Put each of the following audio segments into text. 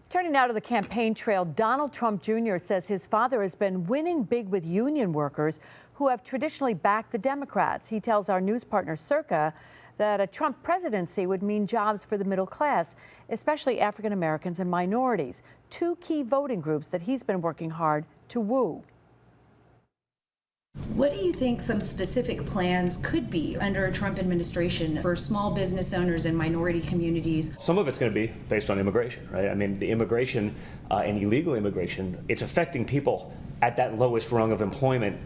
Turning now to the campaign trail, Donald Trump Jr. says his father has been winning big with union workers who have traditionally backed the Democrats. He tells our news partner Circa that a Trump presidency would mean jobs for the middle class, especially African Americans and minorities, two key voting groups that he's been working hard to woo. What do you think some specific plans could be under a Trump administration for small business owners and minority communities? Some of it's going to be based on immigration, right? I mean, the immigration and illegal immigration, it's affecting people at that lowest rung of employment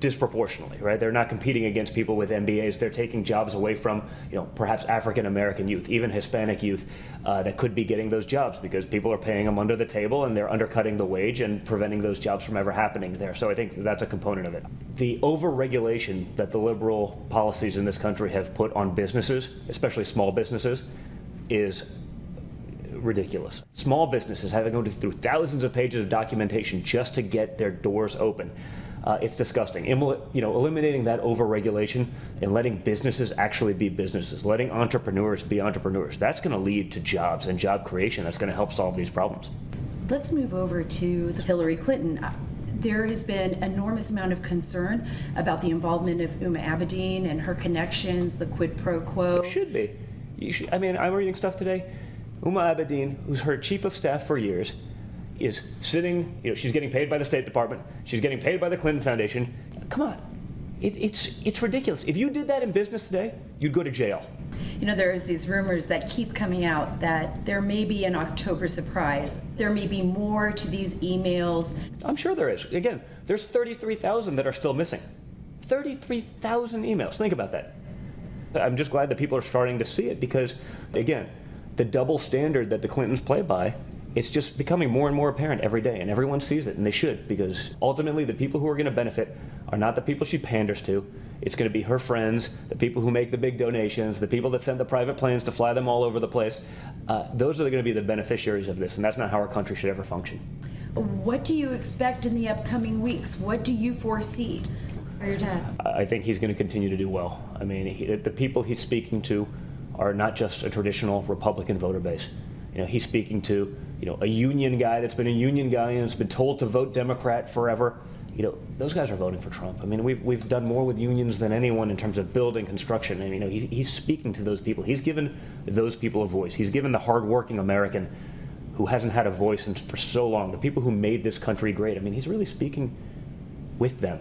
disproportionately, right? They're not competing against people with MBAs. They're taking jobs away from, perhaps African American youth, even Hispanic youth that could be getting those jobs because people are paying them under the table and they're undercutting the wage and preventing those jobs from ever happening there. So I think that's a component of it. The over-regulation that the liberal policies in this country have put on businesses, especially small businesses, is ridiculous. Small businesses having to go through thousands of pages of documentation just to get their doors open. It's disgusting. Eliminating that over-regulation and letting businesses actually be businesses, letting entrepreneurs be entrepreneurs, that's going to lead to jobs and job creation. That's going to help solve these problems. Let's move over to Hillary Clinton. There has been enormous amount of concern about the involvement of Uma Abedin and her connections, the quid pro quo. It should be. I'm reading stuff today. Uma Abedin, who's her chief of staff for years, is sitting, she's getting paid by the State Department. She's getting paid by the Clinton Foundation. Come on. It's ridiculous. If you did that in business today, you'd go to jail. There's these rumors that keep coming out that there may be an October surprise. There may be more to these emails. I'm sure there is. Again, there's 33,000 that are still missing. 33,000 emails. Think about that. I'm just glad that people are starting to see it because, again, the double standard that the Clintons play by, it's just becoming more and more apparent every day, and everyone sees it, and they should, because ultimately the people who are going to benefit are not the people she panders to. It's going to be her friends, the people who make the big donations, the people that send the private planes to fly them all over the place. Those are going to be the beneficiaries of this, and that's not how our country should ever function. What do you expect in the upcoming weeks? What do you foresee? Your dad? I think he's going to continue to do well. I mean, the people he's speaking to are not just a traditional Republican voter base. He's speaking to, a union guy that's been a union guy and has been told to vote Democrat forever. Those guys are voting for Trump. I mean, we've done more with unions than anyone in terms of building construction. And, he's speaking to those people. He's given those people a voice. He's given the hardworking American who hasn't had a voice for so long, the people who made this country great. I mean, he's really speaking with them.